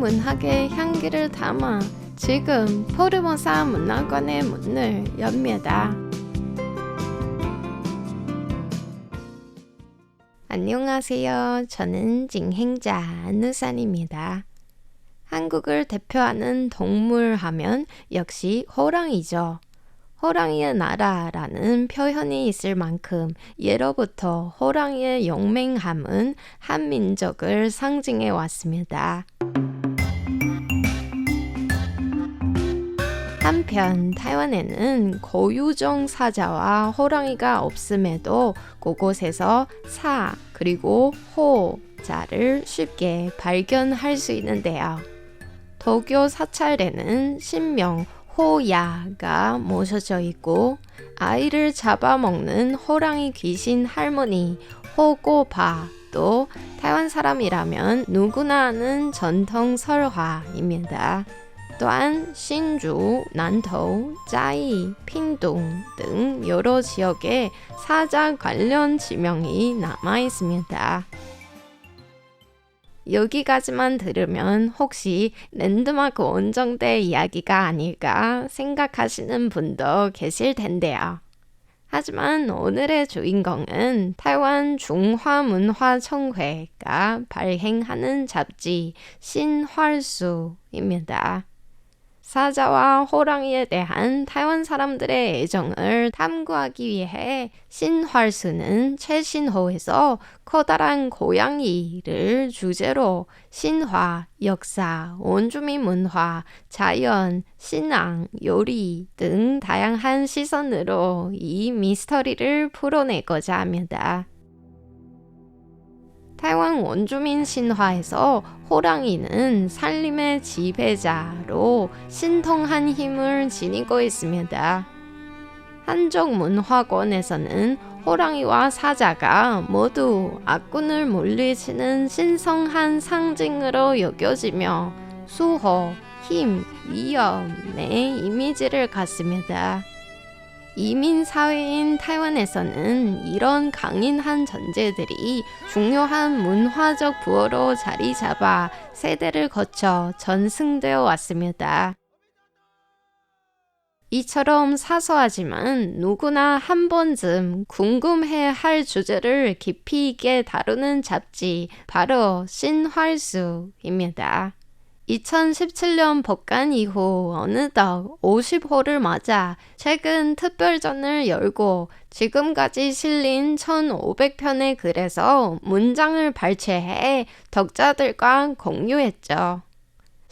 문학의 향기를 담아 지금 포르모사 문화관의 문을 엽니다. 안녕하세요. 저는 진행자 누산입니다. 한국을 대표하는 동물 하면 역시 호랑이죠. 호랑이의 나라라는 표현이 있을 만큼 예로부터 호랑이의 용맹함은 한 민족을 상징해 왔습니다. 한편 타이완에는 고유종 사자와 호랑이가 없음에도 곳곳에서 사 그리고 호자를 쉽게 발견할 수 있는데요. 도쿄 사찰에는 신명 호야가 모셔져 있고 아이를 잡아먹는 호랑이 귀신 할머니 호고바도 타이완 사람이라면 누구나 아는 전통 설화입니다. 또한 신주, 난토, 짜이, 핑동 등 여러 지역에 사자 관련 지명이 남아 있습니다. 여기까지만 들으면 혹시 랜드마크 원정대 이야기가 아닐까 생각하시는 분도 계실 텐데요. 하지만 오늘의 주인공은 타이완 중화문화청회가 발행하는 잡지 신활수입니다. 사자와 호랑이에 대한 타이완 사람들의 애정을 탐구하기 위해 신활수는 최신호에서 커다란 고양이를 주제로 신화, 역사, 원주민 문화, 자연, 신앙, 요리 등 다양한 시선으로 이 미스터리를 풀어내고자 합니다. 타이완 원주민 신화에서 호랑이는 산림의 지배자로 신통한 힘을 지니고 있습니다. 한족 문화권에서는 호랑이와 사자가 모두 악군을 물리치는 신성한 상징으로 여겨지며 수호, 힘, 위엄의 이미지를 갖습니다. 이민 사회인 타이완에서는 이런 강인한 존재들이 중요한 문화적 부호로 자리 잡아 세대를 거쳐 전승되어 왔습니다. 이처럼 사소하지만 누구나 한 번쯤 궁금해할 주제를 깊이 있게 다루는 잡지 바로 신활수입니다. 2017년 복간 이후 어느덧 50호를 맞아 최근 특별전을 열고 지금까지 실린 1500편의 글에서 문장을 발췌해 독자들과 공유했죠.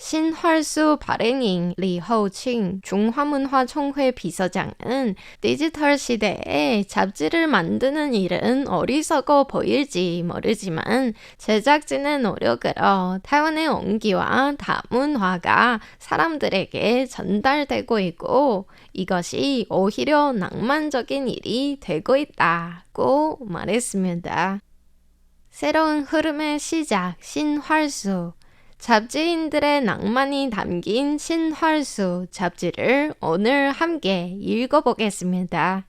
신활수 발행인 리허칭 중화문화총회 비서장은 디지털 시대에 잡지를 만드는 일은 어리석어 보일지 모르지만 제작진의 노력으로 타이완의 온기와 다문화가 사람들에게 전달되고 있고 이것이 오히려 낭만적인 일이 되고 있다고 말했습니다. 새로운 흐름의 시작 신활수 잡지인들의 낭만이 담긴 신활수 잡지를 오늘 함께 읽어보겠습니다.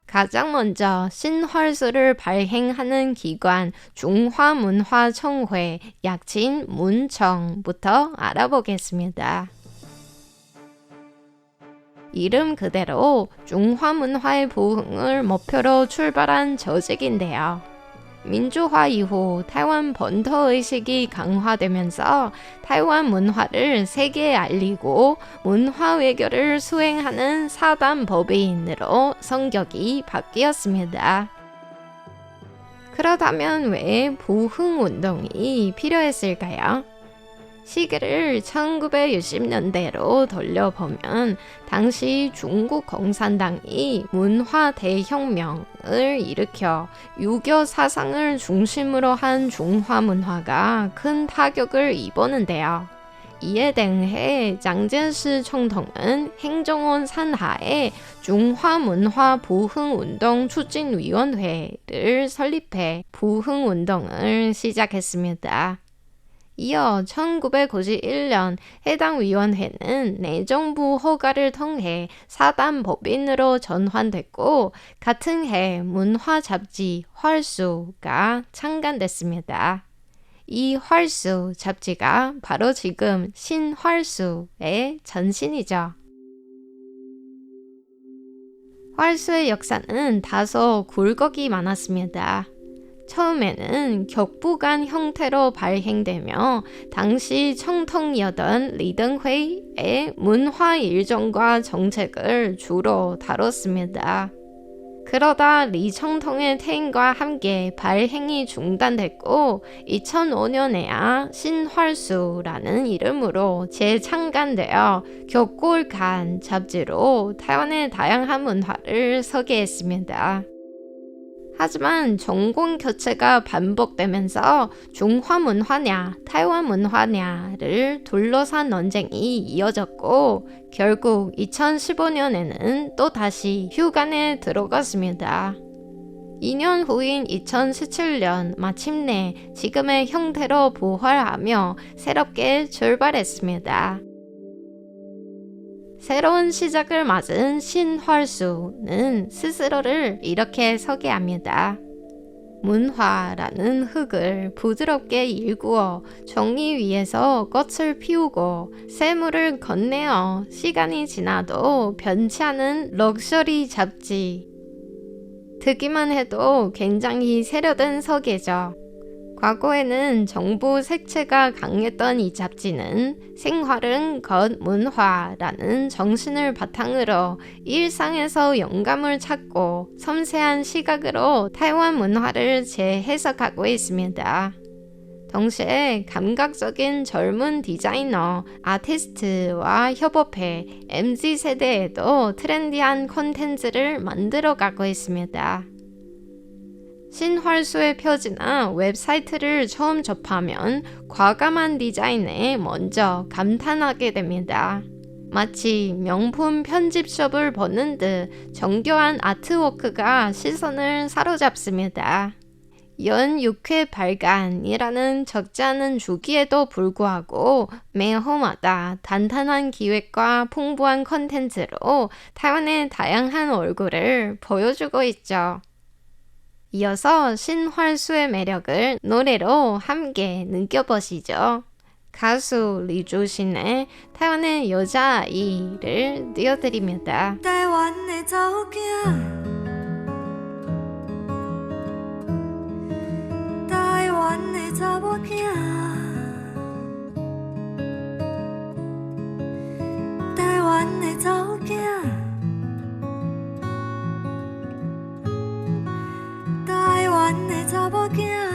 가장 먼저 신활수를 발행하는 기관 중화문화청회 약칭 문청부터 알아보겠습니다. 이름 그대로 중화문화의 부흥을 목표로 출발한 조직인데요. 민주화 이후 타이완 본토의식이 강화되면서 타이완 문화를 세계에 알리고 문화 외교를 수행하는 사단 법인으로 성격이 바뀌었습니다. 그렇다면 왜 부흥운동이 필요했을까요? 시기를 1960년대로 돌려보면 당시 중국 공산당이 문화 대혁명을 일으켜 유교 사상을 중심으로 한 중화 문화가 큰 타격을 입었는데요. 이에 대해 장제스 총통은 행정원 산하에 중화문화 부흥운동 추진위원회를 설립해 부흥운동을 시작했습니다. 이어 1991년 해당 위원회는 내정부 허가를 통해 사단 법인으로 전환됐고 같은 해 문화 잡지 활수가 창간됐습니다. 이 활수 잡지가 바로 지금 신활수의 전신이죠. 활수의 역사는 다소 굴곡이 많았습니다. 처음에는 격부간 형태로 발행되며 당시 청통이었던 리등회의 문화 일정과 정책을 주로 다뤘습니다. 그러다 리 청통의 퇴임과 함께 발행이 중단됐고 2005년에야 신활수라는 이름으로 재창간되어 격골간 잡지로 타이완의 다양한 문화를 소개했습니다. 하지만 정권 교체가 반복되면서 중화 문화냐, 타이완 문화냐를 둘러싼 논쟁이 이어졌고 결국 2015년에는 또다시 휴관에 들어갔습니다. 2년 후인 2017년 마침내 지금의 형태로 부활하며 새롭게 출발했습니다. 새로운 시작을 맞은 신활수는 스스로를 이렇게 소개합니다. 문화라는 흙을 부드럽게 일구어 종이 위에서 꽃을 피우고 샘물을 건네어 시간이 지나도 변치 않은 럭셔리 잡지. 듣기만 해도 굉장히 세련된 소개죠. 과거에는 정부 색채가 강했던 이 잡지는 생활은 겉 문화라는 정신을 바탕으로 일상에서 영감을 찾고 섬세한 시각으로 타이완 문화를 재해석하고 있습니다. 동시에 감각적인 젊은 디자이너, 아티스트와 협업해 MZ세대에도 트렌디한 콘텐츠를 만들어가고 있습니다. 신활수의 표지나 웹사이트를 처음 접하면 과감한 디자인에 먼저 감탄하게 됩니다. 마치 명품 편집숍을 보는 듯 정교한 아트워크가 시선을 사로잡습니다. 연 6회 발간이라는 적지 않은 주기에도 불구하고 매 호마다 단단한 기획과 풍부한 콘텐츠로 타이완의 다양한 얼굴을 보여주고 있죠. 이어서 신활수의 매력을 노래로 함께 느껴보시죠. 가수 리주신의 타이완의 여자아이를 띄워드립니다. 타이완의 자오기야 타이완의 자오기야 타이완의 자오기야 타이완의 자오기야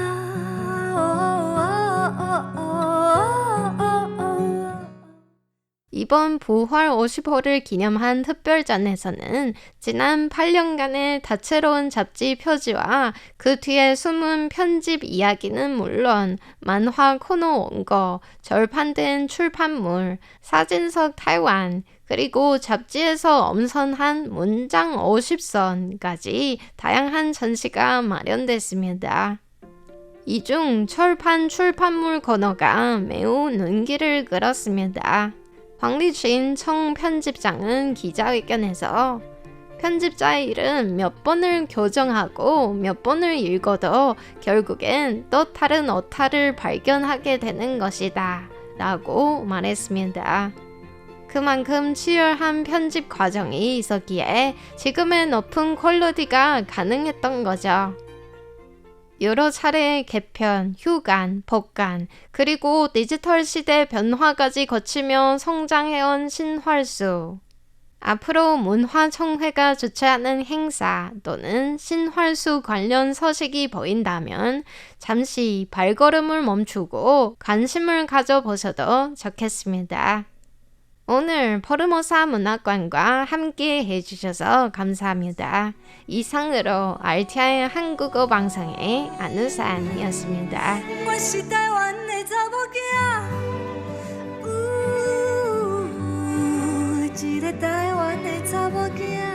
이번 부활 50호를 기념한 특별전에서는 지난 8년간의 다채로운 잡지 표지와 그 뒤에 숨은 편집 이야기는 물론 만화 코너 원고, 절판된 출판물, 사진석 타이완, 그리고 잡지에서 엄선한 문장 50선까지 다양한 전시가 마련됐습니다. 이 중 철판 출판물 코너가 매우 눈길을 끌었습니다. 황리주인 청편집장은 기자회견에서 편집자의 일은 몇 번을 교정하고 몇 번을 읽어도 결국엔 또 다른 오타를 발견하게 되는 것이다 라고 말했습니다. 그만큼 치열한 편집 과정이 있었기에 지금의 높은 퀄리티가 가능했던 거죠. 여러 차례의 개편, 휴간, 복간, 그리고 디지털 시대 변화까지 거치며 성장해온 신활수. 앞으로 문화청회가 주최하는 행사 또는 신활수 관련 서식이 보인다면 잠시 발걸음을 멈추고 관심을 가져보셔도 좋겠습니다. 오늘 포르모사 문학관과 함께 해주셔서 감사합니다. 이상으로 RTI 한국어 방송의 안우산이었습니다.台湾的查某囝